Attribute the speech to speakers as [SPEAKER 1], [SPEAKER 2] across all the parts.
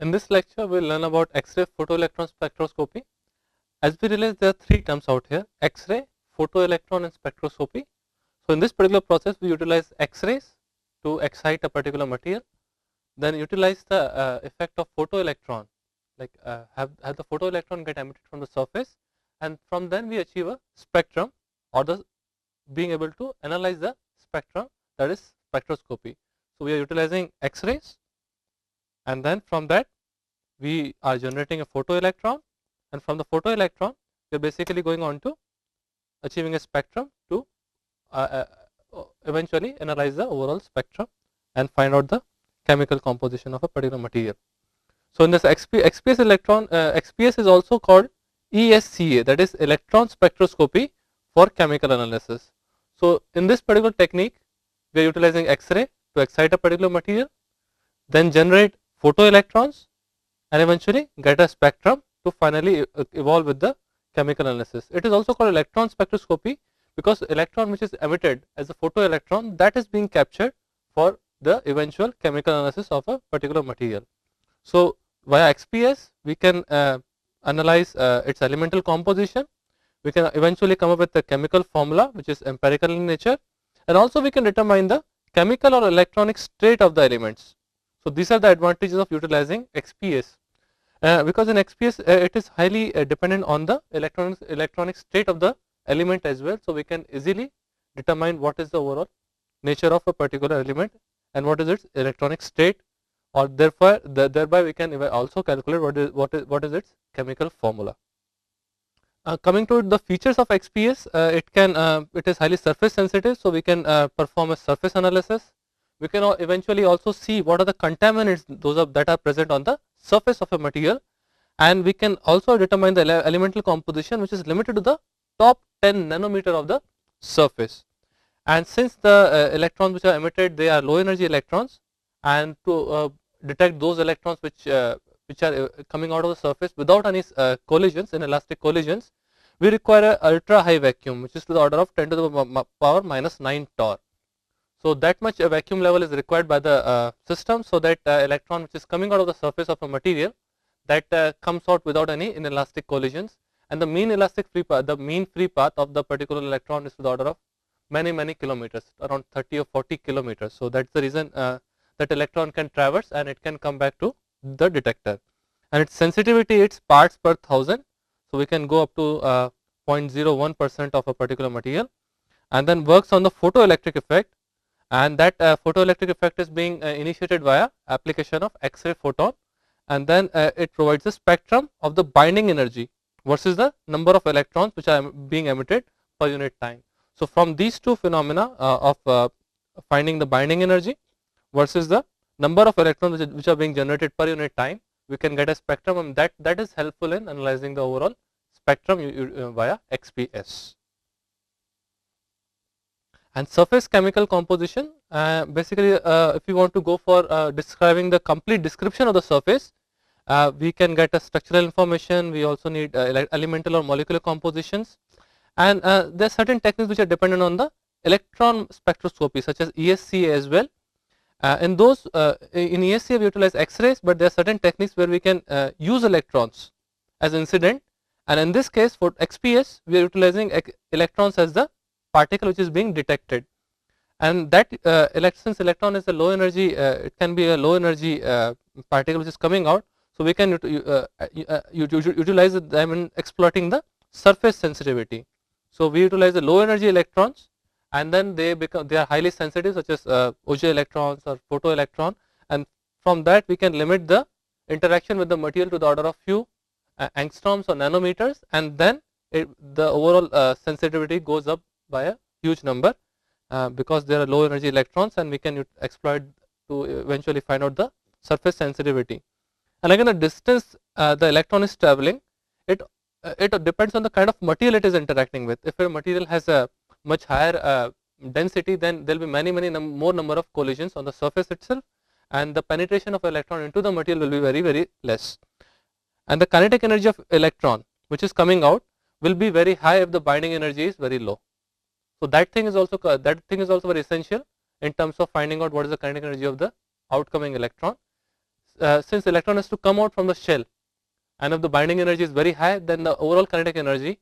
[SPEAKER 1] In this lecture, we will learn about X-ray photoelectron spectroscopy. As we realize, there are three terms out here: X-ray, photoelectron, and spectroscopy. So, in this particular process, we utilize X-rays to excite a particular material, then utilize the effect of photoelectron, like have the photoelectron get emitted from the surface, and from then we achieve a spectrum, or the being able to analyze the spectrum, that is spectroscopy. So, we are utilizing X-rays, and then from that we are generating a photoelectron, and from the photoelectron we are basically going on to achieving a spectrum to eventually analyze the overall spectrum and find out the chemical composition of a particular material. So, in this XPS electron, XPS is also called ESCA, that is electron spectroscopy for chemical analysis. So, in this particular technique, we are utilizing X-ray to excite a particular material, then generate photoelectrons, and eventually get a spectrum to finally evolve with the chemical analysis. It is also called electron spectroscopy because electron which is emitted as a photoelectron, that is being captured for the eventual chemical analysis of a particular material. So, via XPS we can analyze its elemental composition, we can eventually come up with a chemical formula which is empirical in nature, and also we can determine the chemical or electronic state of the elements. So, these are the advantages of utilizing XPS. Because in XPS it is highly dependent on the electronic state of the element as well. So, we can easily determine what is the overall nature of a particular element and what is its electronic state, or therefore thereby we can also calculate what is its chemical formula. Coming to the features of XPS, it is highly surface sensitive, so we can perform a surface analysis. We can eventually also see what are the contaminants that are present on the surface of a material, and we can also determine the elemental composition which is limited to the top 10 nanometer of the surface. And since the electrons which are emitted, they are low energy electrons, and to detect those electrons which are coming out of the surface without any collisions, inelastic collisions, we require a ultra high vacuum which is to the order of 10 to the power minus 9 torr. So, that much a vacuum level is required by the system, so that electron which is coming out of the surface of a material, that comes out without any inelastic collisions, and the mean free path of the particular electron is to the order of many kilometers, around 30 or 40 kilometers. So, that is the reason that electron can traverse and it can come back to the detector, and its sensitivity, its parts per thousand. So, we can go up to 0.01% of a particular material, and then works on the photoelectric effect, and that photoelectric effect is being initiated via application of X-ray photon, and then it provides a spectrum of the binding energy versus the number of electrons which are being emitted per unit time. So, from these two phenomena of finding the binding energy versus the number of electrons which are being generated per unit time, we can get a spectrum, and that is helpful in analyzing the overall spectrum via XPS. And surface chemical composition, basically if you want to go for describing the complete description of the surface, we can get a structural information, we also need elemental or molecular compositions, and there are certain techniques which are dependent on the electron spectroscopy such as ESCA as well. In ESCA we utilize X-rays, but there are certain techniques where we can use electrons as incident, and in this case for XPS we are utilizing electrons as the particle which is being detected, and that since electron is a low energy, it can be a low energy particle which is coming out. So, we can utilize them in exploiting the surface sensitivity. So, we utilize the low energy electrons, and then they are highly sensitive such as OJ electrons or photoelectron, and from that we can limit the interaction with the material to the order of few angstroms or nanometers, and then the overall sensitivity goes up by a huge number because there are low energy electrons, and we can exploit to eventually find out the surface sensitivity. And again, the distance the electron is traveling, it depends on the kind of material it is interacting with. If a material has a much higher density, then there will be many more number of collisions on the surface itself, and the penetration of electron into the material will be very less, and the kinetic energy of electron which is coming out will be very high if the binding energy is very low. So, that thing is also very essential in terms of finding out what is the kinetic energy of the outcoming electron. since electron has to come out from the shell, and if the binding energy is very high, then the overall kinetic energy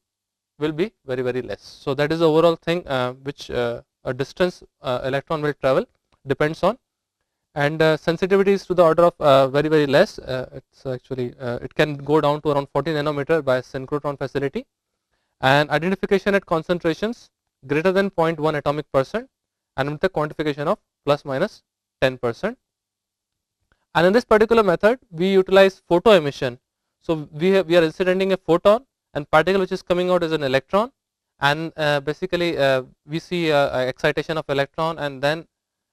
[SPEAKER 1] will be very less. So that is the overall thing which a distance electron will travel depends on, and sensitivity is to the order of very less. It's actually it can go down to around 40 nanometer by synchrotron facility, and identification at concentrations greater than 0.1 atomic percent, and with the quantification of plus minus 10%. And in this particular method, we utilize photo emission. So we are incidenting a photon, and particle which is coming out is an electron, and basically we see excitation of electron, and then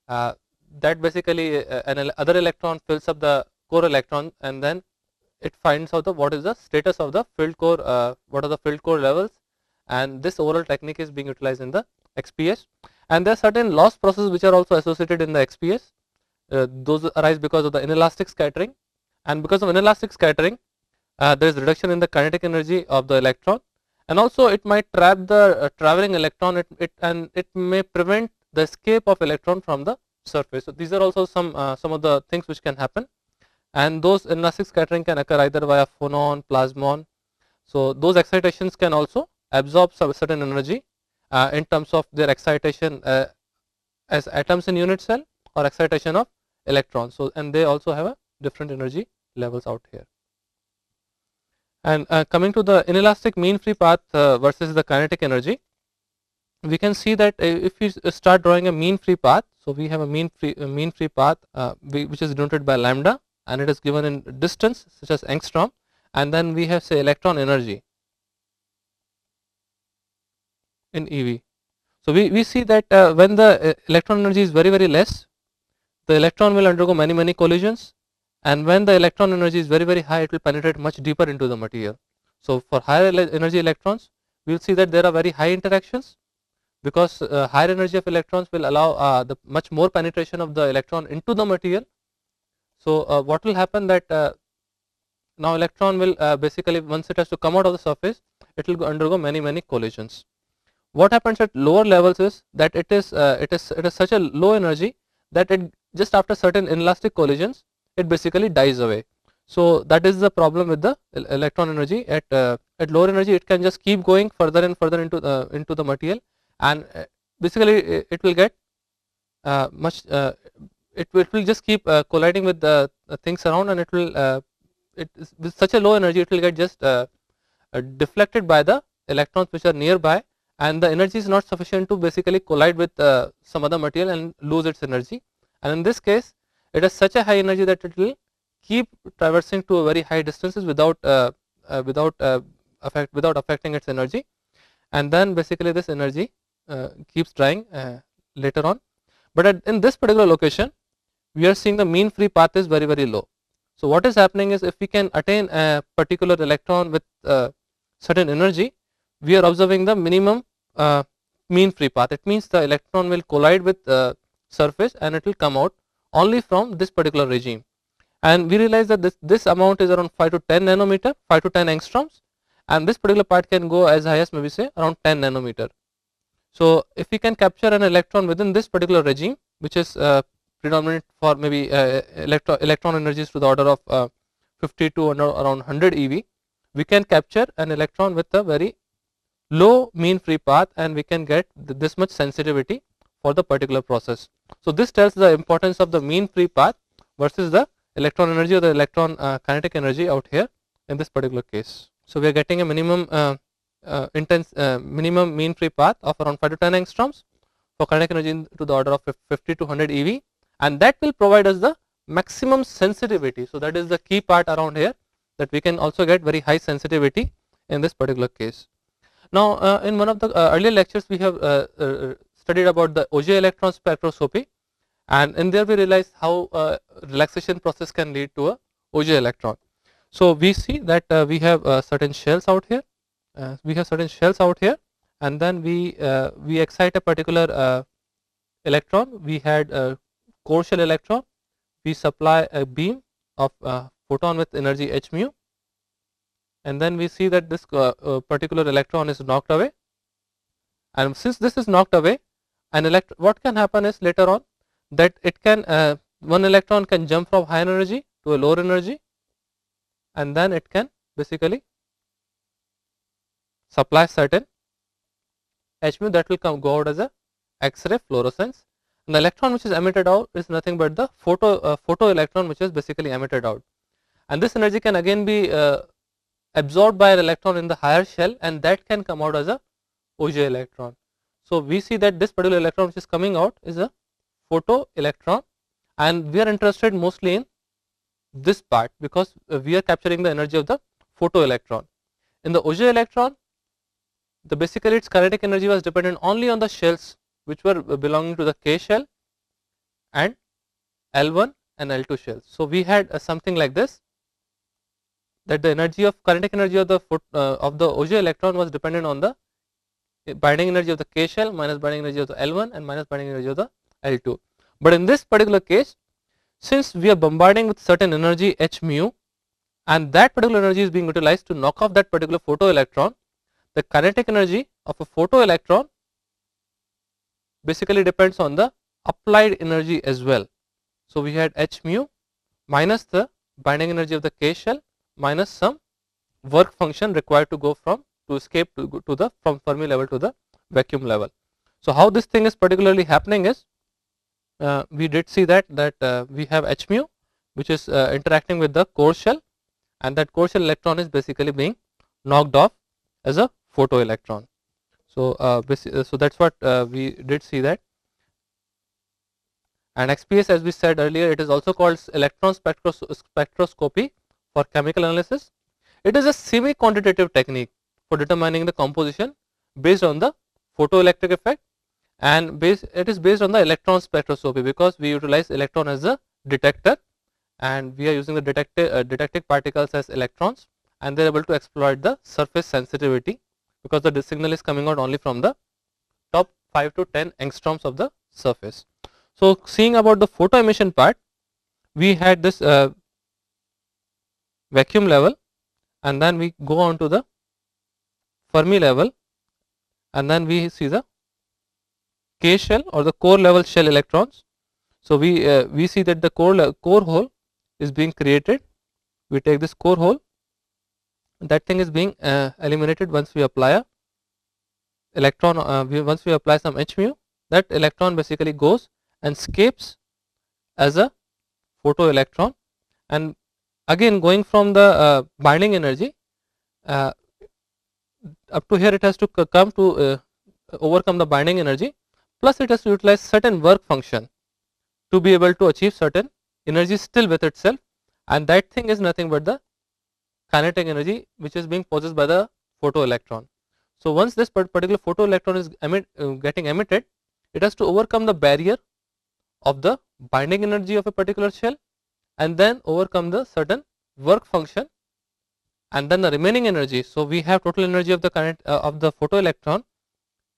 [SPEAKER 1] that basically an other electron fills up the core electron, and then it finds out what is the status of the filled core, what are the filled core levels, and this overall technique is being utilized in the XPS. And there are certain loss processes which are also associated in the XPS. Those arise because of the inelastic scattering, and because of inelastic scattering there is reduction in the kinetic energy of the electron, and also it might trap the traveling electron, and it may prevent the escape of electron from the surface. So these are also some of the things which can happen, and those inelastic scattering can occur either via phonon, plasmon. So those excitations can also absorb some certain energy in terms of their excitation as atoms in unit cell, or excitation of electrons. So and they also have a different energy levels out here. And coming to the inelastic mean free path versus the kinetic energy, we can see that if we start drawing a mean free path, so we have a mean free path which is denoted by lambda, and it is given in distance such as angstrom, and then we have, say, electron energy in eV. So we see that when the electron energy is very less, the electron will undergo many collisions, and when the electron energy is very high, it will penetrate much deeper into the material. So for higher energy electrons, we will see that there are very high interactions, because higher energy of electrons will allow the much more penetration of the electron into the material. So what will happen that now electron will basically, once it has to come out of the surface, it will undergo many collisions. What happens at lower levels is that it is such a low energy that it just after certain inelastic collisions it basically dies away. So that is the problem with the electron energy. At lower energy, it can just keep going further and further into the material, and basically it will get it will just keep colliding with the things around, and it will with such a low energy it will get just deflected by the electrons which are nearby, and the energy is not sufficient to basically collide with some other material and lose its energy. And in this case, it has such a high energy that it will keep traversing to a very high distances without affecting its energy, and then basically this energy keeps dying later on. But in this particular location, we are seeing the mean free path is very low. So what is happening is, if we can attain a particular electron with certain energy, we are observing the minimum mean free path. It means the electron will collide with surface, and it will come out only from this particular regime. And we realize that this amount is around 5 to 10 nanometer, 5 to 10 angstroms, and this particular part can go as high as maybe say around 10 nanometer. So if we can capture an electron within this particular regime, which is predominant for maybe electron energies to the order of 50 to around 100 eV, we can capture an electron with a very low mean free path, and we can get this much sensitivity for the particular process. So this tells the importance of the mean free path versus the electron energy or the electron kinetic energy out here in this particular case. So we are getting a minimum minimum mean free path of around 5 to 10 angstroms for kinetic energy to the order of 50 to 100 eV, and that will provide us the maximum sensitivity. So that is the key part around here, that we can also get very high sensitivity in this particular case. Now in one of the earlier lectures, we have studied about the OJ electron spectroscopy, and in there we realized how relaxation process can lead to a OJ electron. So we see that we have certain shells out here, and then we excite a particular electron. We had a core shell electron, we supply a beam of photon with energy h mu, and then we see that this particular electron is knocked away, and since this is knocked away, what can happen is later on that it can one electron can jump from higher energy to a lower energy, and then it can basically supply certain H mu that will go out as a X-ray fluorescence, and the electron which is emitted out is nothing but the photoelectron which is basically emitted out, and this energy can again be absorbed by an electron in the higher shell, and that can come out as a Auger electron. So we see that this particular electron which is coming out is a photoelectron, and we are interested mostly in this part because we are capturing the energy of the photoelectron. In the Auger electron, basically its kinetic energy was dependent only on the shells which were belonging to the K shell and L1 and L2 shells. So we had something like this, that the kinetic energy of the Auger electron was dependent on the binding energy of the K shell minus binding energy of the L1 and minus binding energy of the L2. But in this particular case, since we are bombarding with certain energy H mu, and that particular energy is being utilized to knock off that particular photoelectron, the kinetic energy of a photoelectron basically depends on the applied energy as well. So we had H mu minus the binding energy of the K shell minus some work function required to escape from Fermi level to the vacuum level. So how this thing is particularly happening is, we did see that we have H mu which is interacting with the core shell, and that core shell electron is basically being knocked off as a photoelectron. So so that's what we did see that. And XPS, as we said earlier, it is also called electron spectroscopy for chemical analysis. It is a semi-quantitative technique for determining the composition based on the photoelectric effect, and it is based on the electron spectroscopy because we utilize electron as a detector, and we are using the detecting particles as electrons, and they are able to exploit the surface sensitivity because the signal is coming out only from the top 5 to 10 angstroms of the surface. So seeing about the photo emission part, we had this vacuum level, and then we go on to the Fermi level, and then we see the K shell or the core level shell electrons. So we see that the core hole is being created. We take this core hole, that thing is being eliminated once we apply a electron. Once we apply some H mu, that electron basically goes and escapes as a photoelectron, and again going from the binding energy up to here, it has to come to overcome the binding energy, plus it has to utilize certain work function to be able to achieve certain energy still with itself, and that thing is nothing but the kinetic energy which is being possessed by the photoelectron. So once this particular photoelectron is getting emitted, it has to overcome the barrier of the binding energy of a particular shell, and then overcome the certain work function, and then the remaining energy. So we have total energy of the photoelectron.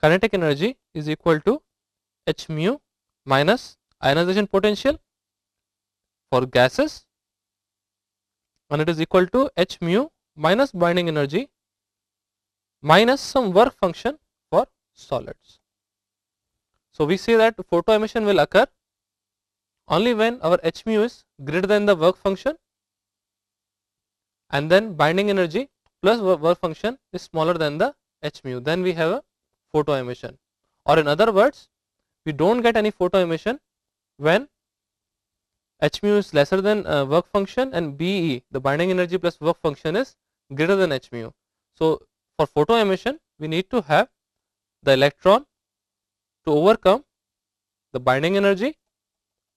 [SPEAKER 1] Kinetic energy is equal to H mu minus ionization potential for gases, and it is equal to H mu minus binding energy minus some work function for solids. So we say that photo emission will occur only when our H mu is greater than the work function, and then binding energy plus work function is smaller than the H mu. Then we have a photo emission, or in other words, we don't get any photo emission when H mu is lesser than work function, and BE, the binding energy plus work function, is greater than H mu. So for photo emission, we need to have the electron to overcome the binding energy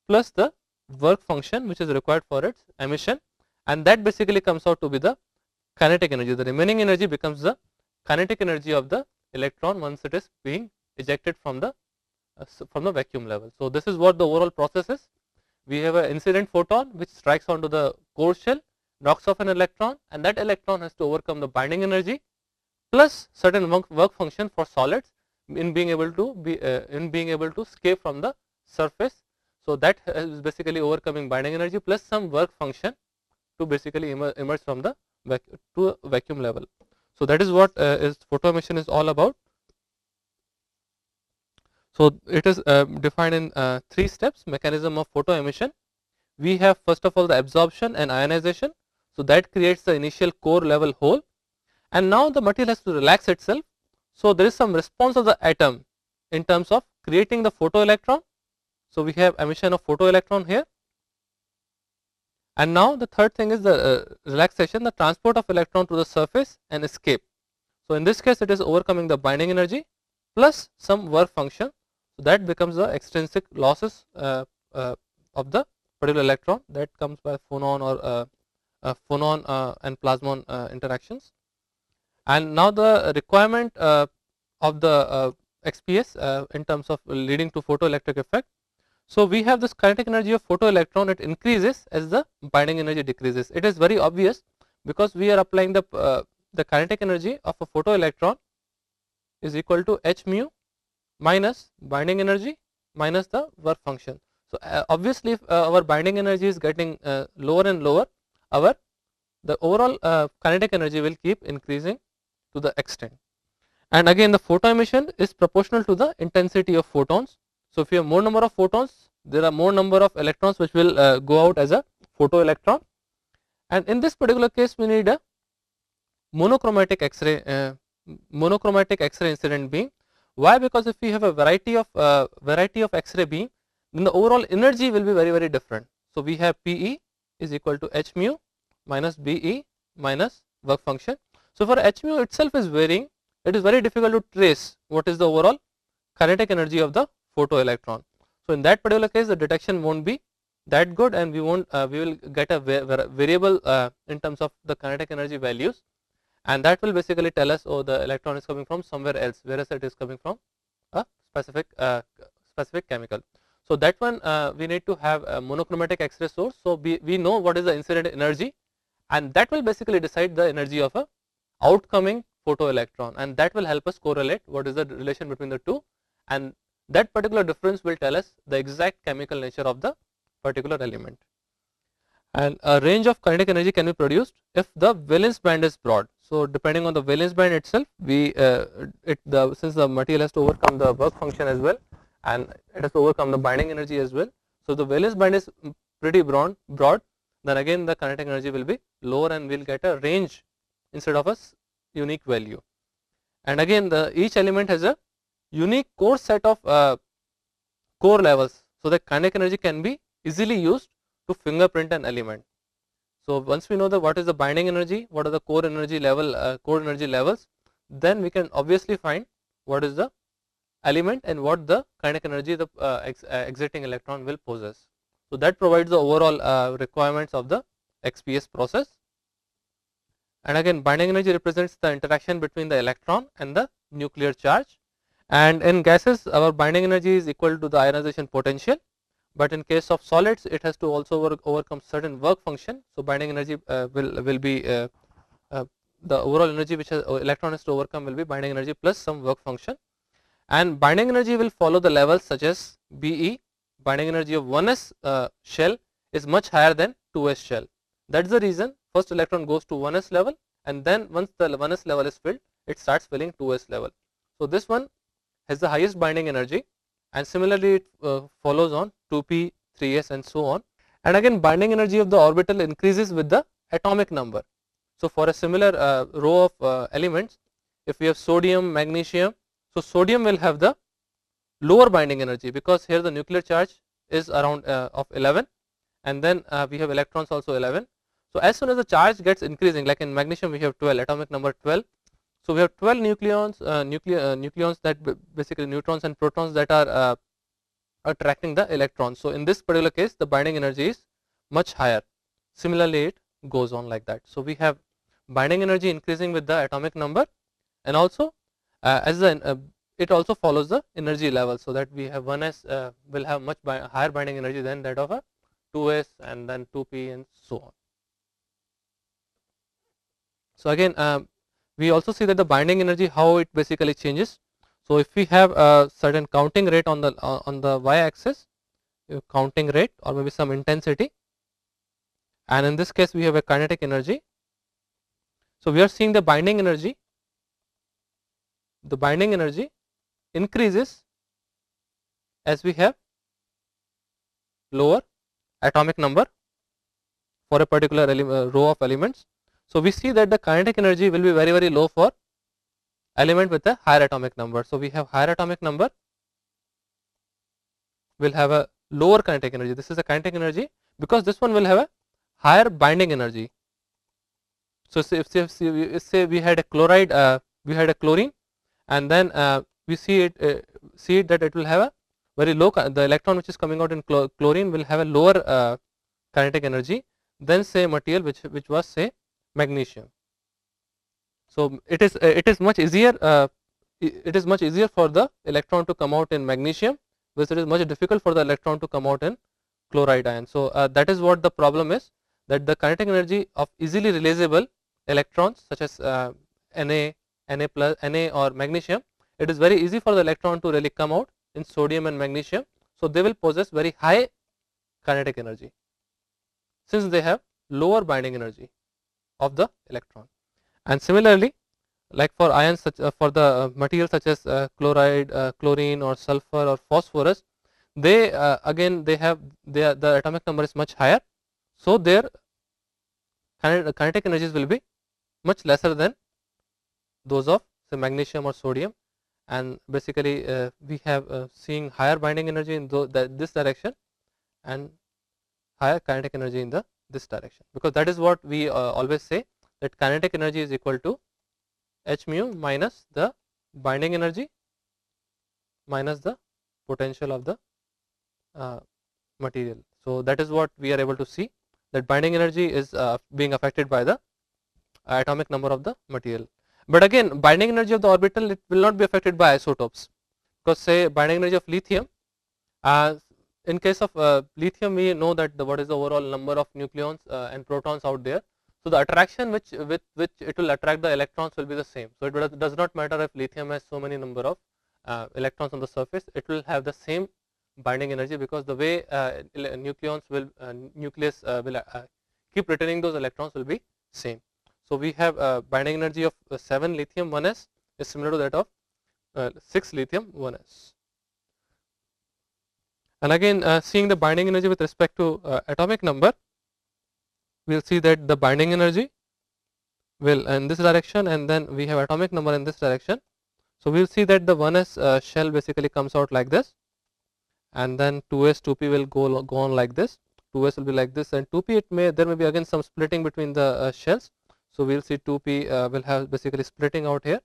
[SPEAKER 1] plus the work function which is required for its emission, and that basically comes out to be the kinetic energy. The remaining energy becomes the kinetic energy of the electron once it is being ejected from the vacuum level. So this is what the overall process is. We have an incident photon which strikes onto the core shell, knocks off an electron, and that electron has to overcome the binding energy plus certain work function for solids in being able to escape from the surface. So that is basically overcoming binding energy plus some work function to basically emerge from the vacuum level. So that is what is photo emission is all about. So it is defined in 3 steps: mechanism of photo emission, we have first of all the absorption and ionization. So that creates the initial core level hole, and now the material has to relax itself. So there is some response of the atom in terms of creating the photoelectron. So we have emission of photoelectron here, and now the third thing is the relaxation, the transport of electron to the surface and escape. So in this case it is overcoming the binding energy plus some work function. So that becomes the extrinsic losses of the particular electron that comes by phonon or phonon and plasmon interactions. And now the requirement of the XPS in terms of leading to photoelectric effect. So we have this kinetic energy of photoelectron, it increases as the binding energy decreases. It is very obvious because we are applying the kinetic energy of a photoelectron is equal to h mu minus binding energy minus the work function. So obviously if our binding energy is getting lower and lower, the overall kinetic energy will keep increasing to the extent. And again the photo emission is proportional to the intensity of photons. So if you have more number of photons, there are more number of electrons which will go out as a photoelectron. And in this particular case we need a monochromatic X-ray incident beam. Why? Because if we have a variety of X-ray beam, then the overall energy will be very different. So we have Pe is equal to h mu minus Be minus work function. So for h mu itself is varying, it is very difficult to trace what is the overall kinetic energy of the photoelectron. So in that particular case the detection won't be that good, and we will get a variable in terms of the kinetic energy values, and that will basically tell us, oh, the electron is coming from somewhere else, whereas it is coming from a specific chemical. So that one we need to have a monochromatic X-ray source. So we know what is the incident energy, and that will basically decide the energy of a outcoming photoelectron, and that will help us correlate what is the relation between the two, and that particular difference will tell us the exact chemical nature of the particular element. And a range of kinetic energy can be produced if the valence band is broad. So depending on the valence band itself, since the material has to overcome the work function as well, and it has to overcome the binding energy as well. So the valence band is pretty broad, then again the kinetic energy will be lower, and we will get a range instead of a unique value. And again each element has a unique core set of core levels, so the kinetic energy can be easily used to fingerprint an element. So once we know what is the binding energy, what are the core energy levels, then we can obviously find what is the element and what the kinetic energy the exiting electron will possess. So that provides the overall requirements of the XPS process. And again binding energy represents the interaction between the electron and the nuclear charge, and in gases our binding energy is equal to the ionization potential, but in case of solids it has to also overcome certain work function. So binding energy will be the overall energy which electron has to overcome will be binding energy plus some work function, and binding energy will follow the levels such as Be. Binding energy of 1s shell is much higher than 2s shell. That is the reason first electron goes to 1s level, and then once the 1s level is filled, it starts filling 2s level. So this one has the highest binding energy, and similarly it follows on 2p, 3s and so on. And again binding energy of the orbital increases with the atomic number. So for a similar row of elements, if we have sodium, magnesium, so sodium will have the lower binding energy because here the nuclear charge is around of 11, and then we have electrons also 11. So as soon as the charge gets increasing, like in magnesium we have 12, atomic number 12. So we have 12 nucleons, nucleons that basically neutrons and protons that are attracting the electrons. So in this particular case the binding energy is much higher. Similarly it goes on like that. So we have binding energy increasing with the atomic number, and also it also follows the energy level, so that we have 1s will have much higher binding energy than that of a 2s and then 2p and so on. So again we also see that the binding energy, how it basically changes. So if we have a certain counting rate on the y axis, counting rate or maybe some intensity, and in this case we have a kinetic energy. So we are seeing the binding energy increases as we have lower atomic number for a particular row of elements. So we see that the kinetic energy will be very low for element with a higher atomic number. So we have higher atomic number will have a lower kinetic energy. This is the kinetic energy because this one will have a higher binding energy. So say we had a chloride, we had a chlorine, and then we see it that it will have a very low, the electron which is coming out in chlorine will have a lower kinetic energy than say material which was say magnesium. So it is much easier for the electron to come out in magnesium, whereas it is much difficult for the electron to come out in chloride ion. So that is what the problem is, that the kinetic energy of easily releasable electrons such as Na or magnesium, it is very easy for the electron to really come out in sodium and magnesium. So they will possess very high kinetic energy since they have lower binding energy of the electron. And similarly, like for ions such for the materials such as chloride, chlorine or sulfur or phosphorus, they again they have the atomic number is much higher, so their kinetic energies will be much lesser than those of say magnesium or sodium. And basically we have seeing higher binding energy in this direction and higher kinetic energy in this direction, because that is what we always say, that kinetic energy is equal to h mu minus the binding energy minus the potential of the material. So that is what we are able to see, that binding energy is being affected by the atomic number of the material. But again, binding energy of the orbital, it will not be affected by isotopes, because say binding energy of lithium, in case of lithium we know that what is the overall number of nucleons and protons out there. So the attraction with which it will attract the electrons will be the same. So it does not matter if lithium has so many number of electrons on the surface, it will have the same binding energy, because the way nucleus will keep returning those electrons will be same. So we have binding energy of 7 lithium 1s is similar to that of 6 lithium 1s. And again seeing the binding energy with respect to atomic number, we will see that the binding energy will in this direction, and then we have atomic number in this direction. So we will see that the 1s shell basically comes out like this, and then 2s 2p will go on like this, 2s will be like this, and 2p there may be again some splitting between the shells. So we will see 2p will have basically splitting out here,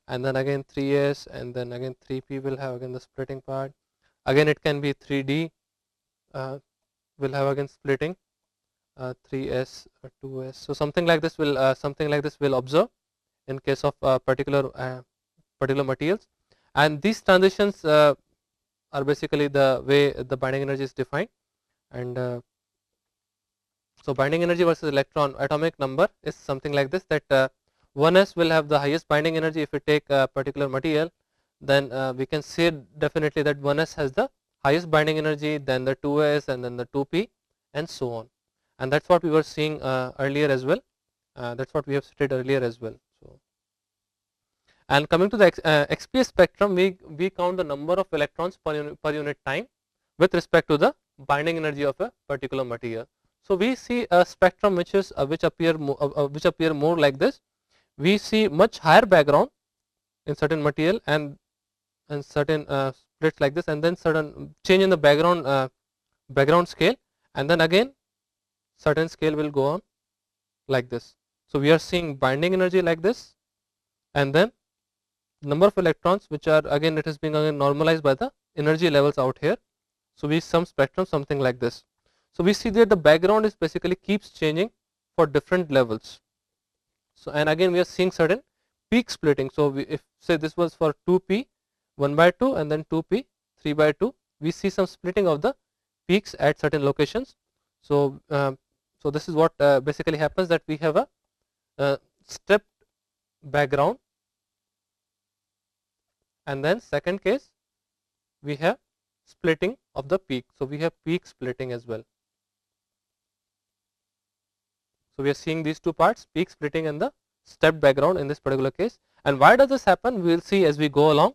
[SPEAKER 1] and then again 3s, and then again 3p will have again the splitting part. Again it can be 3d will have again splitting, 3s 2s. So something like this will observe in case of particular materials, and these transitions are basically the way the binding energy is defined. And so binding energy versus electron atomic number is something like this, that 1s will have the highest binding energy if we take a particular material, then we can say definitely that 1s has the highest binding energy, then the 2s, and then the 2p, and so on. And that's what we were seeing earlier as well, that's what we have stated earlier as well. So, and coming to the XPS spectrum, we count the number of electrons per unit time with respect to the binding energy of a particular material. So we see a spectrum which appear more like this. We see much higher background in certain material and certain splits like this, and then certain change in the background scale, and then again certain scale will go on like this. So we are seeing binding energy like this, and then number of electrons, which are again it is being again normalized by the energy levels out here. So we some spectrum something like this. So we see that the background is basically keeps changing for different levels. So and again we are seeing certain peak splitting. So if say this was for 2p 1/2 and then 2p 3/2, we see some splitting of the peaks at certain locations. So so this is what basically happens, that we have a stepped background, and then second case we have splitting of the peak. So we have peak splitting as well. So we are seeing these two parts, peak splitting and the stepped background in this particular case. And why does this happen? We will see as we go along.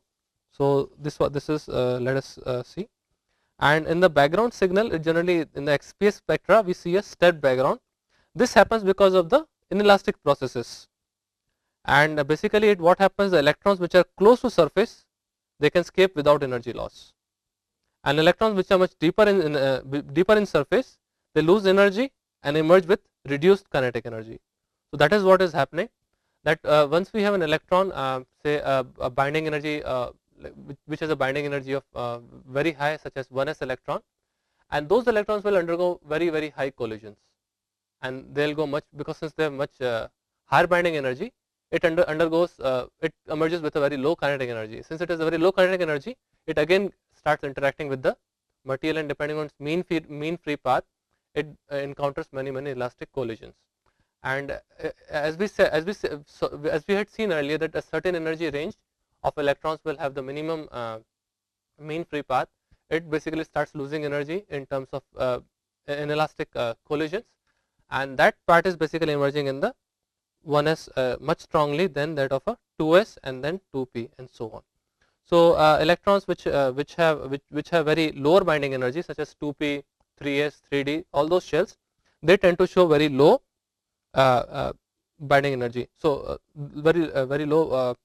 [SPEAKER 1] So this is let us see. and in the background signal, generally in the XPS spectra we see a stepped background. This happens because of the inelastic processes, and basically what happens, the electrons which are close to surface, they can escape without energy loss, and electrons which are much deeper deeper in surface, they lose energy and emerge with reduced kinetic energy. So that is what is happening, that once we have an electron, say a binding energy which has a binding energy of very high, such as 1s electron, and those electrons will undergo very high collisions, and they will go much, because since they have much higher binding energy, it undergoes it emerges with a very low kinetic energy. Since it has a very low kinetic energy, it again starts interacting with the material, and depending on its mean free path, it encounters many elastic collisions. And as we had seen earlier, that a certain energy range of electrons will have the minimum mean free path, it basically starts losing energy in terms of inelastic collisions, and that part is basically emerging in the 1s much strongly than that of a 2s and then 2p and so on. So electrons which have very lower binding energy, such as 2p, 3s, 3d, all those shells, they tend to show very low binding energy, so very low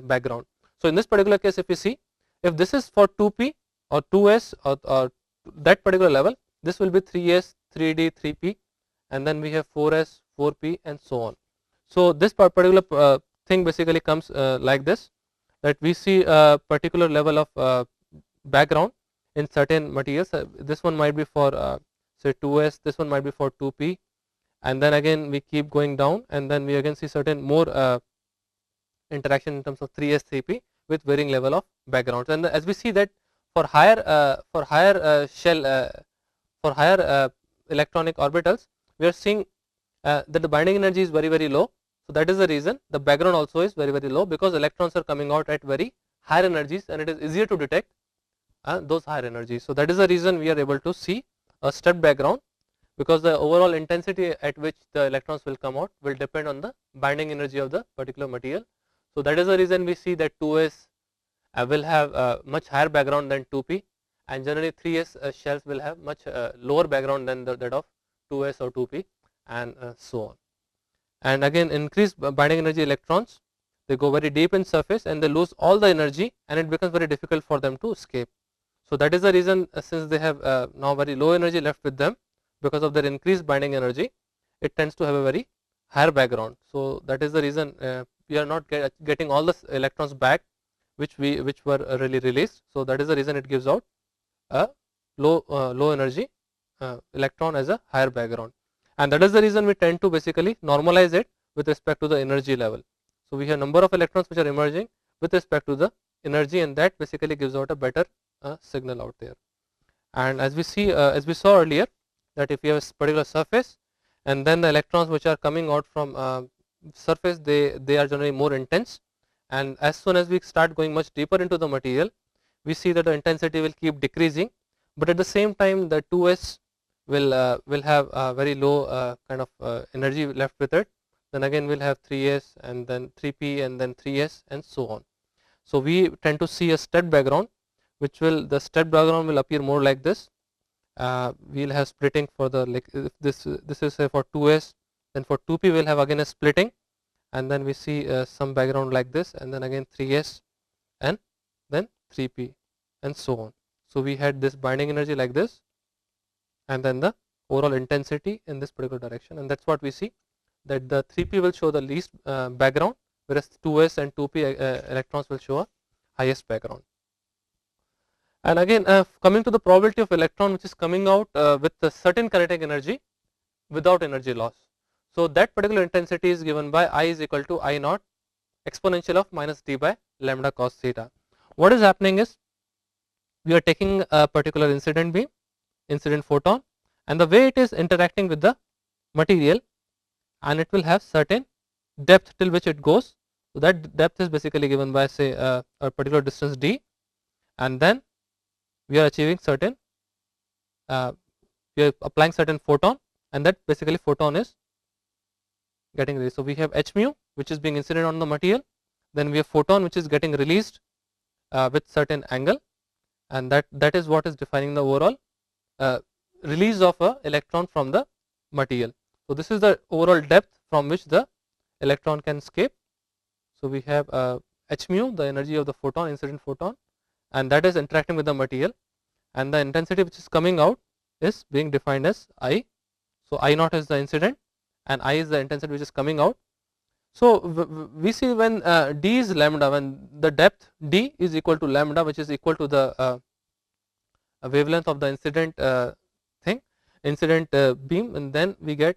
[SPEAKER 1] background. So in this particular case, if you see, if this is for 2p or 2s or that particular level, this will be 3s, 3d, 3p, and then we have 4s, 4p and so on. So this particular thing basically comes like this, that we see a particular level of background in certain materials. This one might be for say 2s, this one might be for 2p, and then again we keep going down, and then we again see certain more interaction in terms of 3s, 3p with varying level of backgrounds. And as we see that for higher shell, for higher electronic orbitals, we are seeing that the binding energy is very low. So that is the reason the background also is very low, because electrons are coming out at very higher energies, and it is easier to detect those higher energies. So that is the reason we are able to see a stepped background, because the overall intensity at which the electrons will come out will depend on the binding energy of the particular material. So that is the reason we see that 2s will have much higher background than 2p, and generally 3s shells will have much lower background than that of 2s or 2p, and so on. And again, increased binding energy electrons, they go very deep in surface and they lose all the energy, and it becomes very difficult for them to escape. So that is the reason, since they have now very low energy left with them because of their increased binding energy, it tends to have a very higher background. So that is the reason we are not getting all the electrons back which were really released. So that is the reason it gives out a low energy electron as a higher background, and that is the reason we tend to basically normalize it with respect to the energy level. So we have number of electrons which are emerging with respect to the energy, and that basically gives out a better signal out there. And as we saw earlier, that if you have a particular surface, and then the electrons which are coming out from surface, they are generally more intense, and as soon as we start going much deeper into the material, we see that the intensity will keep decreasing, but at the same time the 2s will have a very low kind of energy left with it. Then again we'll have 3s, and then 3p, and then 3s and so on. So we tend to see a stepped background, which the stepped background will appear more like this. We'll have splitting for the, like, if this is say for 2s, then for 2p we'll have again a splitting, and then we see some background like this, and then again 3s, and then 3p and so on. So we had this binding energy like this, and then the overall intensity in this particular direction, and that's what we see, that the 3p will show the least background, whereas 2s and 2p electrons will show a highest background. And again, coming to the probability of electron which is coming out with a certain kinetic energy without energy loss. So that particular intensity is given by I is equal to I naught exponential of minus d by lambda cos theta. What is happening is, we are taking a particular incident beam, incident photon, and the way it is interacting with the material, and it will have certain depth till which it goes. So that depth is basically given by, say, a particular distance d, and then we are achieving certain, we are applying certain photon, and that basically photon is getting released. So we have h mu which is being incident on the material, then we have photon which is getting released with certain angle, and that is what is defining the overall release of a electron from the material. So this is the overall depth from which the electron can escape. So we have h mu, the energy of the photon, incident photon, and that is interacting with the material, and the intensity which is coming out is being defined as I. So I naught is the incident and I is the intensity which is coming out. So we see when d is lambda, when the depth d is equal to lambda, which is equal to the wavelength of the incident incident beam, and then we get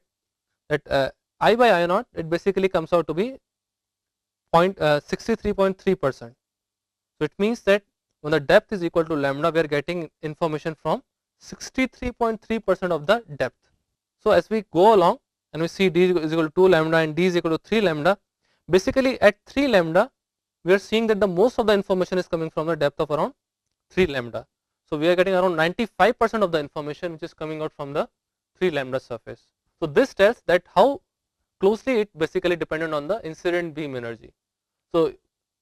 [SPEAKER 1] that I by I naught, it basically comes out to be 63.3%. So it means that when the depth is equal to lambda, we are getting information from 63.3% of the depth. So as we go along and we see d is equal to 2 lambda and d is equal to 3 lambda, basically at 3 lambda we are seeing that the most of the information is coming from the depth of around 3 lambda. So we are getting around 95% of the information which is coming out from the 3 lambda surface. So this tells that how closely it basically dependent on the incident beam energy. So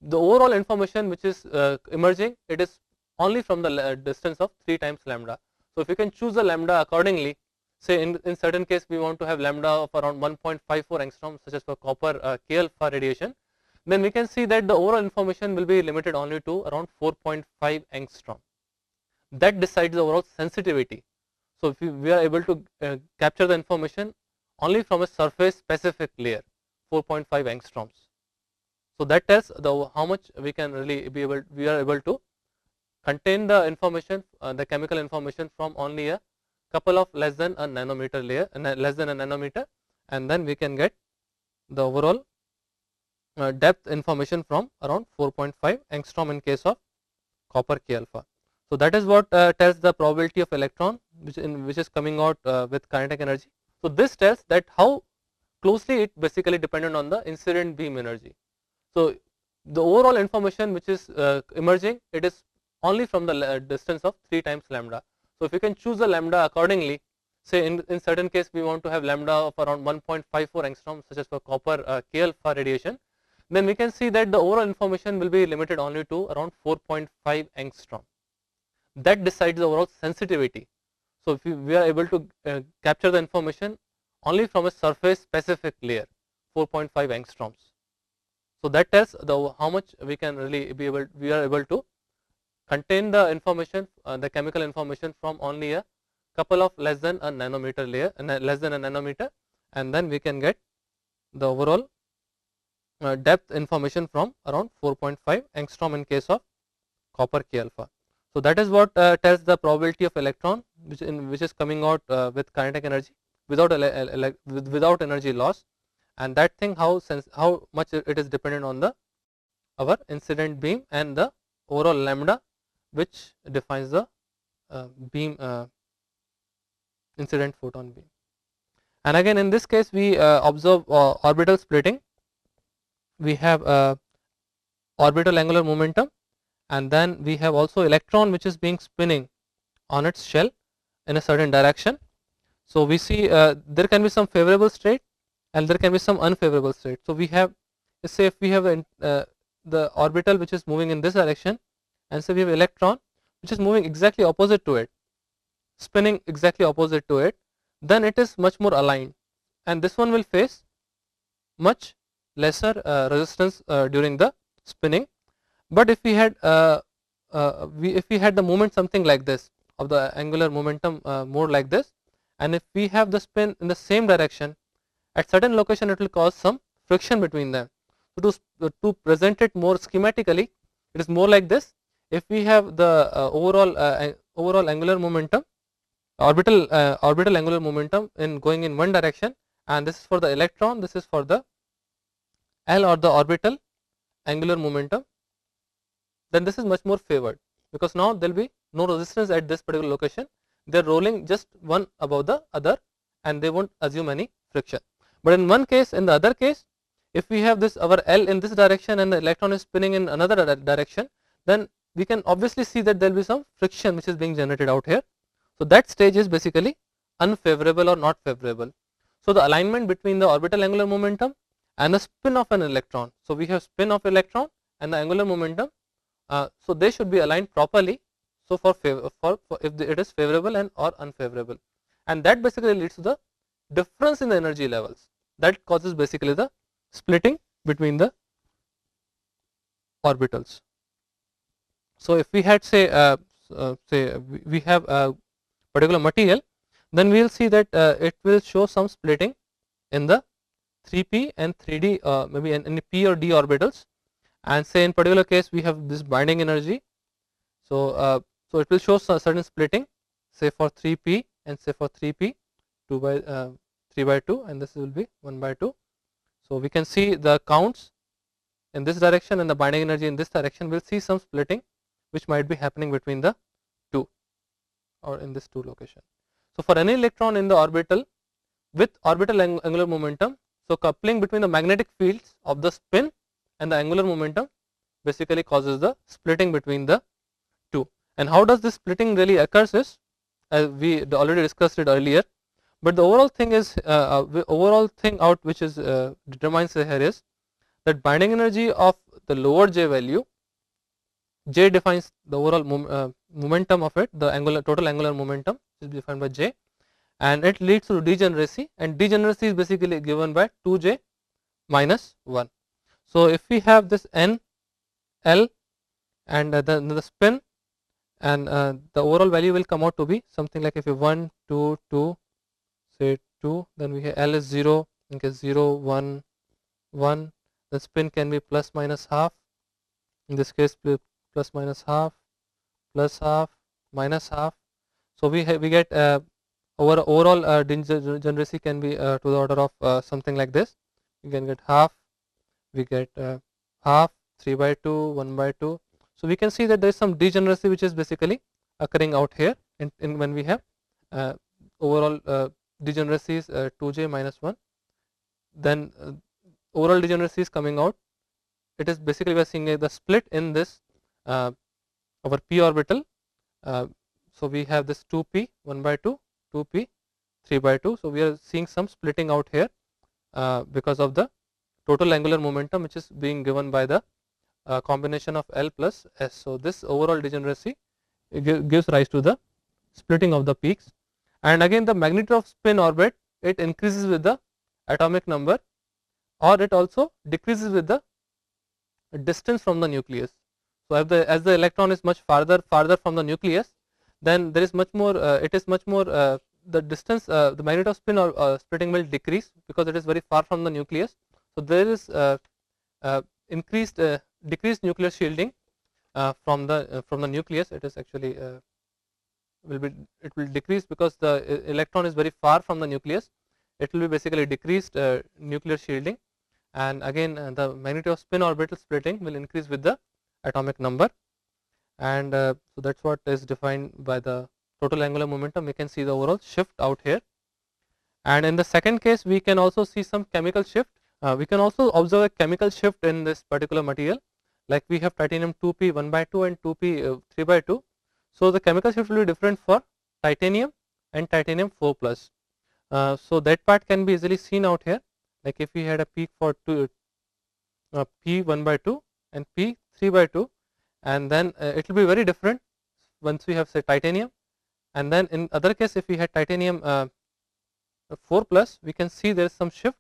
[SPEAKER 1] the overall information which is emerging, it is only from the distance of 3 times lambda. So if you can choose the lambda accordingly, say in certain case we want to have lambda of around 1.54 angstrom, such as for copper K alpha radiation, then we can see that the overall information will be limited only to around 4.5 angstrom. That decides the overall sensitivity. So if we are able to capture the information only from a surface specific layer, 4.5 angstroms. So that tells how much we can really we are able to contain the information, the chemical information from only a couple of less than a nanometer layer, less than a nanometer, and then we can get the overall depth information from around 4.5 angstrom in case of copper K alpha. So that is what tells the probability of electron which is coming out with kinetic energy. So this tells that how closely it basically dependent on the incident beam energy. So the overall information which is emerging, it is only from the distance of 3 times lambda. So if you can choose the lambda accordingly, say in certain case we want to have lambda of around 1.54 angstrom, such as for copper K alpha radiation, then we can see that the overall information will be limited only to around 4.5 angstrom. That decides the overall sensitivity. So if we are able to capture the information only from a surface specific layer, 4.5 angstroms. So that tells how much we can really we are able to contain the information, the chemical information from only a couple of less than a nanometer layer, less than a nanometer, and then we can get the overall depth information from around 4.5 angstrom in case of copper K alpha. So that is what tells the probability of electron which is coming out with kinetic energy without energy loss, and that thing how much it is dependent on the our incident beam and the overall lambda which defines the beam incident photon beam. And again in this case we observe orbital splitting. We have orbital angular momentum, and then we have also electron which is being spinning on its shell in a certain direction. So we see there can be some favorable state and there can be some unfavorable state. So we have, let's say if we have the orbital which is moving in this direction, and so we have electron which is moving exactly opposite to it, spinning exactly opposite to it, then it is much more aligned, and this one will face much lesser resistance during the spinning. But if we had the moment something like this, of the angular momentum more like this, and if we have the spin in the same direction, at certain location it will cause some friction between them. So to present it more schematically, it is more like this. If we have the overall angular momentum, orbital angular momentum in going in one direction, and this is for the electron, this is for the L or the orbital angular momentum, then this is much more favored, because now there will be no resistance at this particular location. They are rolling just one above the other and they won't assume any friction. But in one case, in the other case, if we have this our L in this direction and the electron is spinning in another direction, then we can obviously see that there will be some friction which is being generated out here. So that stage is basically unfavorable or not favorable. So the alignment between the orbital angular momentum and the spin of an electron. So we have spin of electron and the angular momentum. So they should be aligned properly, So for if it is favorable and or unfavorable, and that basically leads to the difference in the energy levels that causes basically the splitting between the orbitals. So if we had say we have a particular material, then we will see that it will show some splitting in the 3p and 3d maybe in p or d orbitals, and say in particular case we have this binding energy. So it will show certain splitting, say for 3p and say for 3p 2 by 3 by 2, and this will be 1 by 2. So we can see the counts in this direction and the binding energy in this direction. We'll see some splitting which might be happening between the two or in this two location. So for any electron in the orbital with orbital angular momentum, so coupling between the magnetic fields of the spin and the angular momentum basically causes the splitting between the two. And how does this splitting really occurs is, as we already discussed it earlier, but the overall thing is overall thing out which is determines here is that binding energy of the lower j value, j defines the overall momentum of it, the total angular momentum is defined by j, and it leads to degeneracy, and degeneracy is basically given by 2j minus 1. So if we have this n l and the spin, and the overall value will come out to be something like, if you 1 2 2 say 2, then we have l is 0, in case 0 1 1, the spin can be plus minus half, in this case plus minus half, plus half, minus half. So we get overall degeneracy can be to the order of something like this. We can get half, we get half, 3 by 2, 1 by 2. So we can see that there is some degeneracy which is basically occurring out here in when we have overall degeneracy is 2j minus 1, then overall degeneracy is coming out. It is basically we are seeing the split in this our p orbital. So we have this 2p 1 by 2, 2p 3 by 2. So we are seeing some splitting out here because of the total angular momentum which is being given by the combination of L plus S. So this overall degeneracy gives rise to the splitting of the peaks. And again the magnitude of spin orbit, it increases with the atomic number, or it also decreases with the distance from the nucleus. So as the electron is much farther from the nucleus, then there is much more it is much more the distance, the magnitude of spin or splitting will decrease because it is very far from the nucleus. So there is decreased nuclear shielding from the nucleus. It is actually it will decrease because the electron is very far from the nucleus. It will be basically decreased nuclear shielding, and again the magnitude of spin orbital splitting will increase with the atomic number, and so that's what is defined by the total angular momentum. We can see the overall shift out here, and in the second case we can also see some chemical shift. We can also observe a chemical shift in this particular material, like we have titanium 2p 1 by 2 and 2p 3 by 2. So the chemical shift will be different for titanium and titanium 4 plus. So that part can be easily seen out here, like if we had a peak for p 1 by 2 and p 3 by 2, and then it will be very different once we have say titanium, and then in other case if we had titanium 4 plus, we can see there is some shift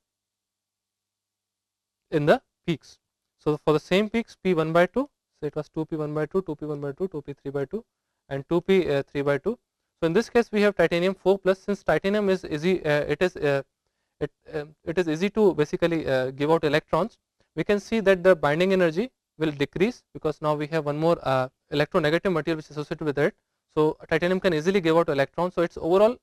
[SPEAKER 1] in the peaks. So for the same peaks p 1 by 2, so it was 2p 1 by 2, 2p 1 by 2, 2p 3 by 2 and 2p 3 by 2. So in this case we have titanium 4 plus. Since titanium is easy, it is easy to basically give out electrons. We can see that the binding energy will decrease because now we have one more electronegative material which is associated with it. So titanium can easily give out electrons. So its overall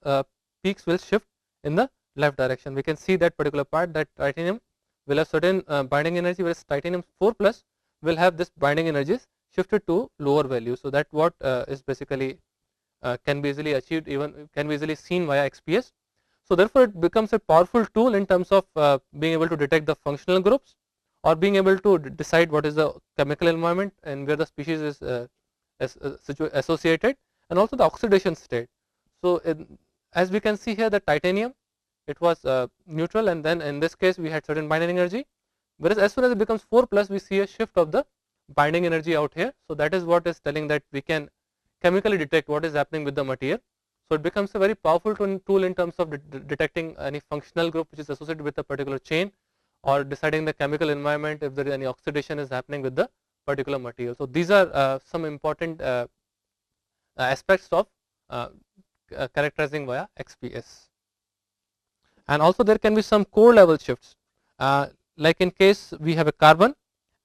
[SPEAKER 1] peaks will shift in the left direction. We can see that particular part, that titanium will have certain binding energy, whereas titanium 4 plus will have this binding energies shifted to lower value. So that what is basically can be easily achieved, even can be easily seen via XPS. So therefore it becomes a powerful tool in terms of being able to detect the functional groups, or being able to decide what is the chemical environment and where the species is associated, and also the oxidation state. So as we can see here, the titanium, it was neutral, and then in this case we had certain binding energy, whereas as soon as it becomes 4 plus, we see a shift of the binding energy out here. So that is what is telling that we can chemically detect what is happening with the material. So it becomes a very powerful tool in terms of detecting any functional group which is associated with a particular chain, or deciding the chemical environment if there is any oxidation is happening with the particular material. So these are some important aspects of characterizing via XPS. And also there can be some core level shifts, like in case we have a carbon,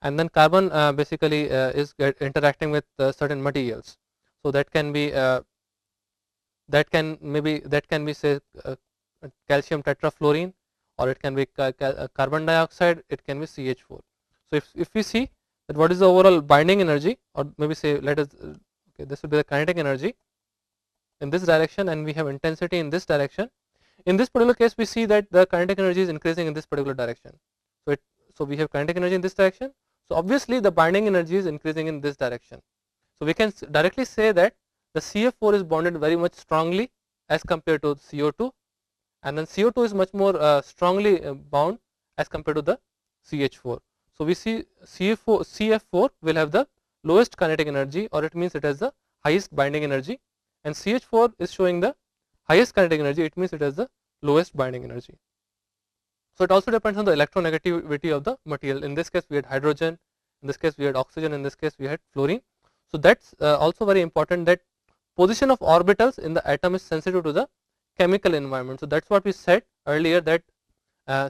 [SPEAKER 1] and then carbon basically is interacting with certain materials. So that can be say calcium tetrafluorine, or it can be carbon dioxide, it can be CH4. So if we see that what is the overall binding energy, or maybe say let us okay, this will be the kinetic energy in this direction, and we have intensity in this direction. In this particular case, we see that the kinetic energy is increasing in this particular direction. So we have kinetic energy in this direction. So obviously the binding energy is increasing in this direction. So we can directly say that the CF4 is bonded very much strongly as compared to CO2, and then CO2 is much more strongly bound as compared to the CH4. So we see CF4 will have the lowest kinetic energy, or it means it has the highest binding energy, and CH4 is showing the highest kinetic energy, it means it has the lowest binding energy. So it also depends on the electronegativity of the material. In this case we had hydrogen, in this case we had oxygen, in this case we had fluorine. So that's also very important, that position of orbitals in the atom is sensitive to the chemical environment. So that's what we said earlier, that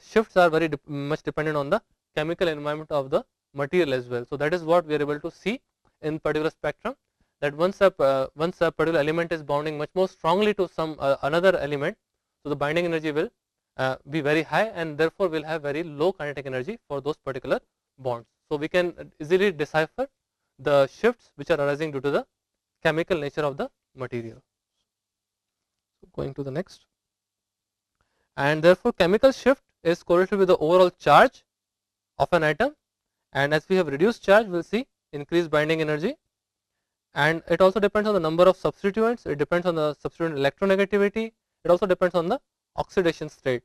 [SPEAKER 1] shifts are very much dependent on the chemical environment of the material as well. So that is what we are able to see in particular spectrum, that once a particular element is bonding much more strongly to some another element, so the binding energy will be very high, and therefore will have very low kinetic energy for those particular bonds. So we can easily decipher the shifts which are arising due to the chemical nature of the material. So going to the next, and therefore chemical shift is correlated with the overall charge of an atom, and as we have reduced charge, we will see increased binding energy. And it also depends on the number of substituents, it depends on the substituent electronegativity, it also depends on the oxidation state.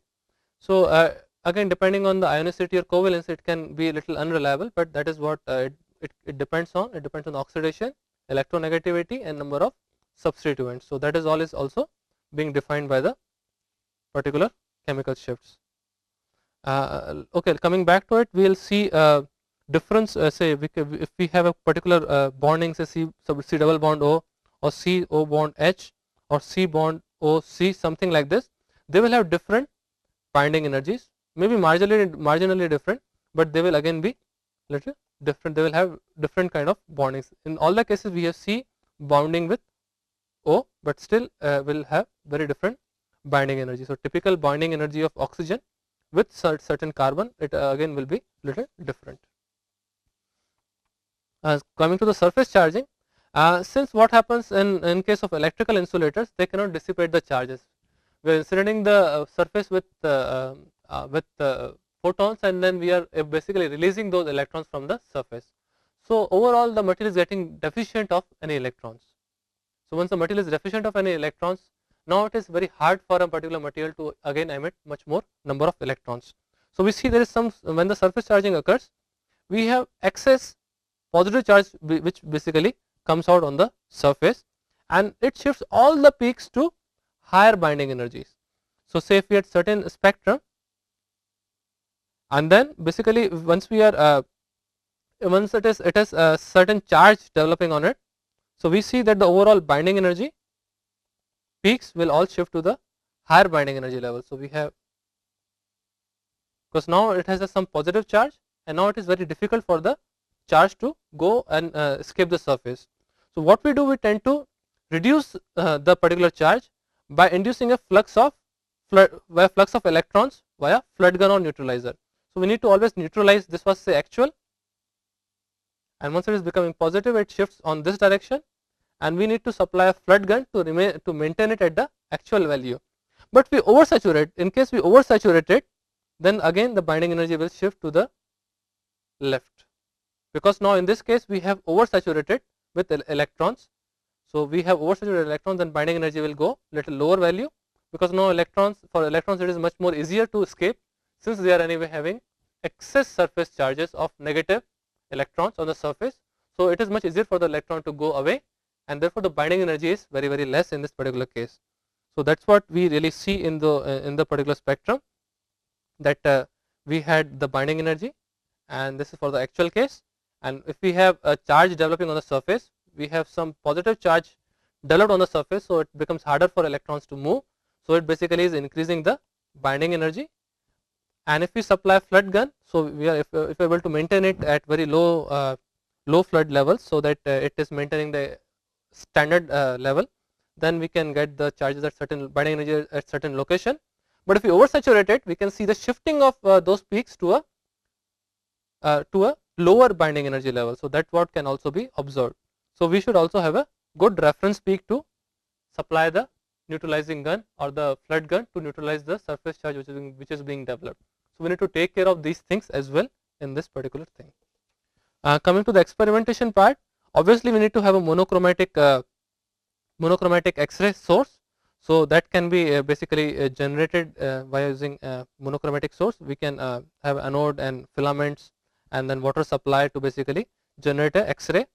[SPEAKER 1] So again, depending on the ionicity or covalence, it can be a little unreliable, but that is what it depends on. It depends on the oxidation, electronegativity, and number of substituents. So that is all is also being defined by the particular chemical shifts. Okay, coming back to it, we will see difference. Say if we have a particular bonding, say C double bond O, or C O bond H, or C bond O C, something like this, they will have different binding energies, maybe marginally different, but they will again be little different. They will have different kind of bondings. In all the cases, we have C bonding with O, but still will have very different binding energy. So typical binding energy of oxygen with certain carbon, it again will be little different. Coming to the surface charging, since what happens in case of electrical insulators, they cannot dissipate the charges. We are incinerating the surface with photons, and then we are basically releasing those electrons from the surface. So overall the material is getting deficient of any electrons. So once the material is deficient of any electrons, now it is very hard for a particular material to again emit much more number of electrons. So we see there is some, when the surface charging occurs, we have excess positive charge which basically comes out on the surface, and it shifts all the peaks to higher binding energies. So say if we had certain spectrum, and then basically once we are once it has a certain charge developing on it, so we see that the overall binding energy peaks will all shift to the higher binding energy level. So we have, because now it has some positive charge, and now it is very difficult for the charge to go and escape the surface. So what we do, we tend to reduce the particular charge by inducing a flux of electrons via flood gun or neutralizer. So we need to always neutralize. This was say actual, and once it is becoming positive, it shifts on this direction, and we need to supply a flood gun to maintain it at the actual value. But we oversaturate. In case we oversaturate it, then again the binding energy will shift to the left, because now in this case we have oversaturated with electrons. So we have oversaturated electrons, then binding energy will go little lower value, because now for electrons it is much more easier to escape, since they are anyway having excess surface charges of negative electrons on the surface. So it is much easier for the electron to go away, and therefore the binding energy is very less in this particular case. So that's what we really see in the particular spectrum, that we had the binding energy, and this is for the actual case. And if we have a charge developing on the surface, we have some positive charge developed on the surface, so it becomes harder for electrons to move. So it basically is increasing the binding energy. And if we supply flood gun, so we are if able to maintain it at very low flood levels, so that it is maintaining the standard level, then we can get the charges at certain binding energy at certain location. But if we oversaturate it, we can see the shifting of those peaks to a lower binding energy level. So that what can also be observed. So we should also have a good reference peak to supply the neutralizing gun or the flood gun to neutralize the surface charge which is being developed. So we need to take care of these things as well in this particular thing. Coming to the experimentation part, obviously we need to have a monochromatic X-ray source. So that can be basically generated by using monochromatic source. We can have anode and filaments and then water supply to basically generate a X-ray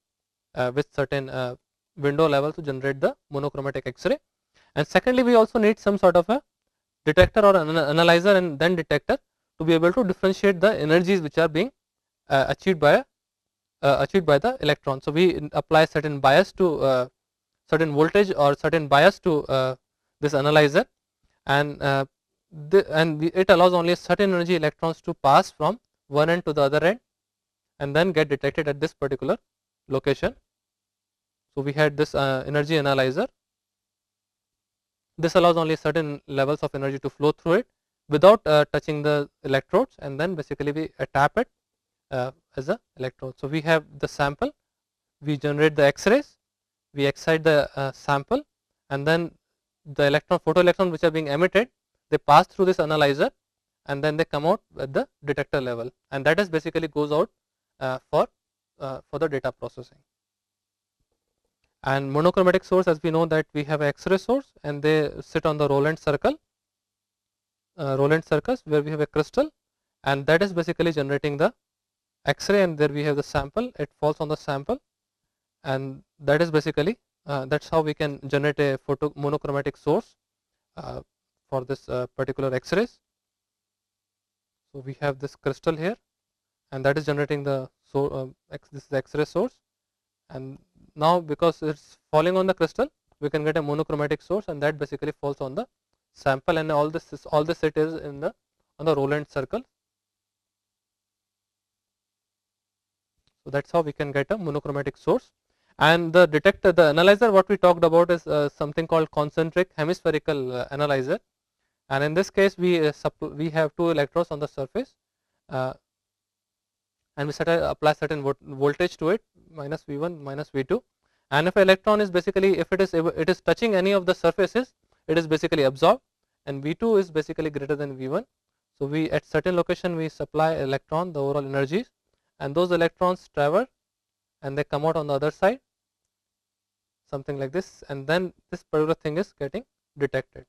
[SPEAKER 1] with certain window level to generate the monochromatic X-ray. And secondly, we also need some sort of a detector or an analyzer and then detector to be able to differentiate the energies which are being achieved by the electron. So we apply certain bias to certain voltage or certain bias to this analyzer, and it allows only a certain energy electrons to pass from one end to the other end and then get detected at this particular location. So we had this energy analyzer. This allows only certain levels of energy to flow through it without touching the electrodes, and then basically we tap it as a electrode. So we have the sample, we generate the X-rays, we excite the sample, and then the photoelectron which are being emitted, they pass through this analyzer and then they come out at the detector level, and that is basically goes out for the data processing. And monochromatic source, as we know that we have X-ray source and they sit on the Rowland circles where we have a crystal, and that is basically generating the X-ray, and there we have the sample, it falls on the sample, and that is basically that's how we can generate a monochromatic source for this particular X-rays. So we have this crystal here, and that is generating the this is the X-ray source, and now because it's falling on the crystal, we can get a monochromatic source, and that basically falls on the sample, and all this it is in the on the Rowland circle. So that's how we can get a monochromatic source. And the detector, the analyzer, what we talked about is something called concentric hemispherical analyzer, and in this case we have two electrodes on the surface, and we apply certain voltage to it, minus V1, minus V2, and if an electron is basically, if it is touching any of the surfaces, it is basically absorbed, and V2 is basically greater than V1. So we at certain location we supply electron the overall energies, and those electrons travel and they come out on the other side, something like this, and then this particular thing is getting detected.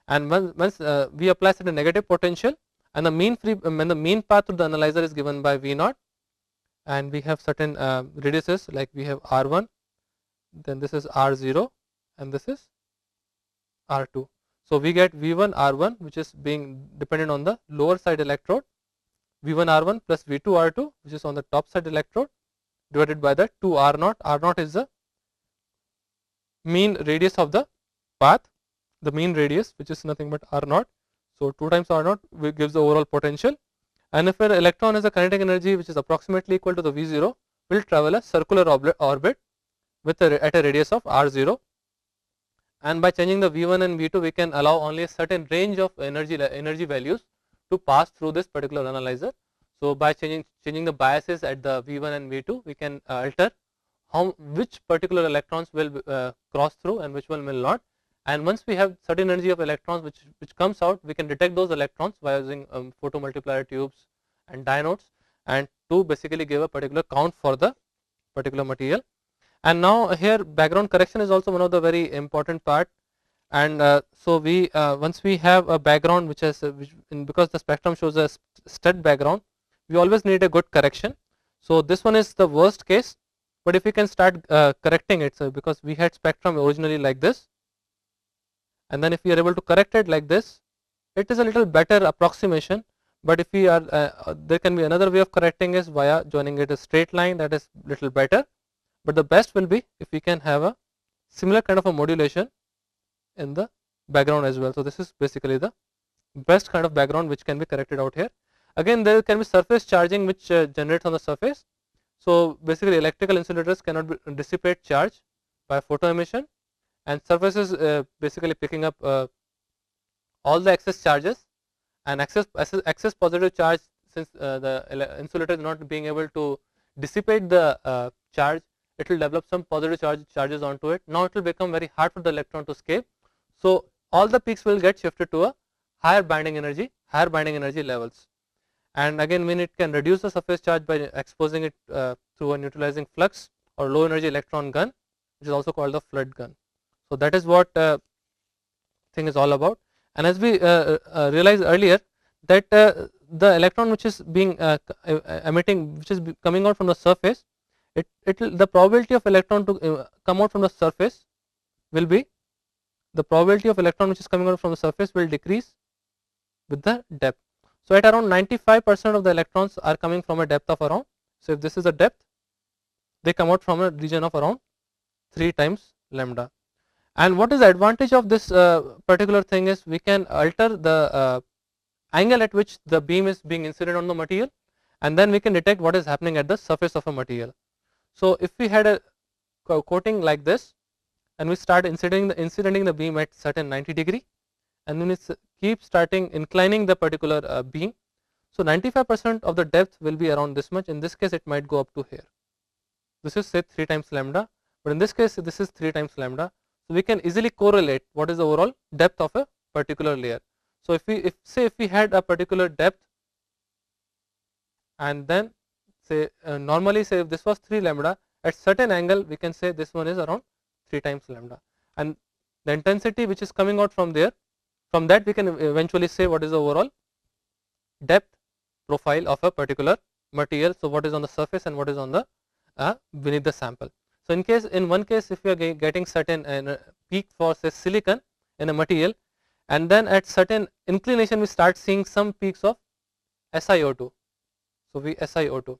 [SPEAKER 1] And once we apply certain negative potential, and the mean path to the analyzer is given by V0, and we have certain radiuses, like we have R1, then this is R0, and this is R2. So we get V1 R1, which is being dependent on the lower side electrode, V1 R1 plus V2 R2, which is on the top side electrode, divided by the 2 R0. R0 is the mean radius of the path, the mean radius, which is nothing but R0. So 2 times R0 gives the overall potential, and if an electron has a kinetic energy which is approximately equal to the V0, will travel a circular orbit with at a radius of R0, and by changing the V1 and V2 we can allow only a certain range of energy values to pass through this particular analyzer. So by changing the biases at the V1 and V2, we can alter which particular electrons will cross through and which one will not. And once we have certain energy of electrons which comes out, we can detect those electrons by using photomultiplier tubes and diodes, and to basically give a particular count for the particular material. And now here background correction is also one of the very important part. And so we once we have a background which has because the spectrum shows a stud background, we always need a good correction. So this one is the worst case but if we can start correcting it, so because we had spectrum originally like this, and then if we are able to correct it like this, it is a little better approximation. But if we are there can be another way of correcting is via joining it a straight line, that is little better. But the best will be if we can have a similar kind of a modulation in the background as well. So this is basically the best kind of background which can be corrected out here. Again, there can be surface charging which generates on the surface. So basically electrical insulators cannot dissipate charge by photo emission, and surfaces basically picking up all the excess charges, and excess positive charge, since the insulator is not being able to dissipate the charge, it will develop some positive charges onto it. Now it will become very hard for the electron to escape. So all the peaks will get shifted to a higher binding energy levels. And again, when it can reduce the surface charge by exposing it through a neutralizing flux or low energy electron gun, which is also called the flood gun. So that is what thing is all about. And as we realized earlier, that the electron which is being emitting, which is coming out from the surface, the probability of electron to come out from the surface will be, the probability of electron which is coming out from the surface will decrease with the depth. So at around 95% of the electrons are coming from a depth of around, so if this is a depth, they come out from a region of around 3 times lambda. And what is the advantage of this particular thing is, we can alter the angle at which the beam is being incident on the material, and then we can detect what is happening at the surface of a material. So if we had a coating like this, and we start incidenting the beam at certain 90 degree, and then it keep starting inclining the particular beam, so 95% of the depth will be around this much. In this case it might go up to here. This is say 3 times lambda, but in this case this is 3 times lambda. So we can easily correlate what is the overall depth of a particular layer. So if we had a particular depth, and then say normally say if this was 3 lambda, at certain angle we can say this one is around 3 times lambda, and the intensity which is coming out from there, from that we can eventually say what is the overall depth profile of a particular material. So what is on the surface and what is on the beneath the sample. So in one case if we are getting certain peak for say silicon in a material, and then at certain inclination we start seeing some peaks of SiO2. So SiO2,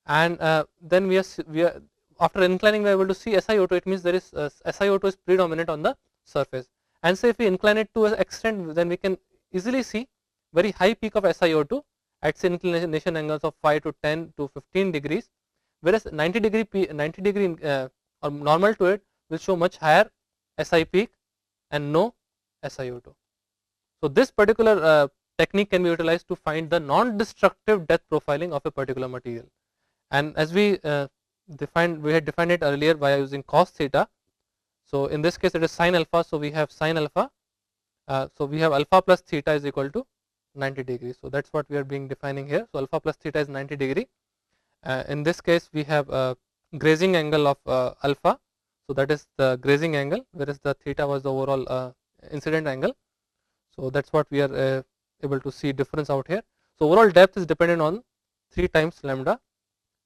[SPEAKER 1] and then we are after inclining we are able to see SiO2. It means there is SiO2 is predominant on the surface, and say if we incline it to an extent, then we can easily see very high peak of SiO2 at say inclination angles of 5 to 10 to 15 degrees, whereas 90 degree or normal to it will show much higher Si peak and no SiO2. So this particular technique can be utilized to find the non-destructive depth profiling of a particular material. And as we had defined it earlier by using cos theta. So in this case it is sin alpha. So we have sin alpha. So we have alpha plus theta is equal to 90 degrees. So that's what we are being defining here. So alpha plus theta is 90 degree. In this case we have a grazing angle of alpha. So that is the grazing angle, whereas the theta was the overall incident angle. So that's what we are able to see difference out here. So overall depth is dependent on 3 times lambda,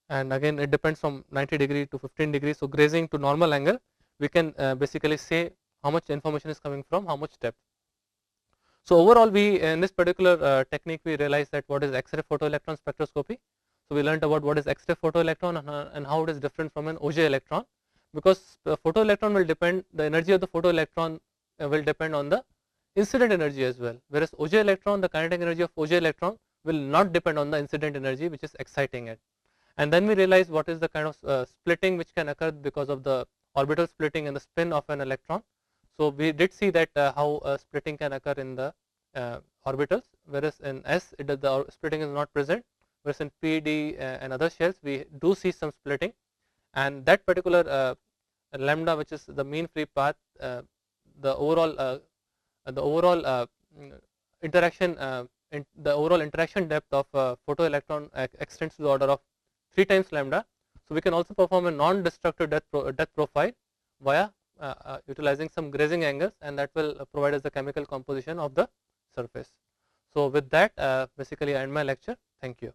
[SPEAKER 1] and again it depends from 90 degree to 15 degree. So grazing to normal angle, we can basically say how much information is coming from how much depth. So overall we in this particular technique we realized that what is X-ray photoelectron spectroscopy. So we learned about what is X-ray photoelectron and how it is different from an OJ electron, because photoelectron will depend, the energy of the photoelectron will depend on the incident energy as well, whereas OJ electron, the kinetic energy of OJ electron will not depend on the incident energy which is exciting it. And then we realized what is the kind of splitting which can occur because of the orbital splitting and the spin of an electron. So we did see that how splitting can occur in the orbitals, whereas in S the splitting is not present, whereas in P, D and other shells we do see some splitting, and that particular lambda, which is the mean free path, the overall interaction the overall interaction depth of photoelectron extends to the order of 3 times lambda. So we can also perform a non-destructive depth profile via utilizing some grazing angles, and that will provide us the chemical composition of the surface. So with that basically I end my lecture. Thank you.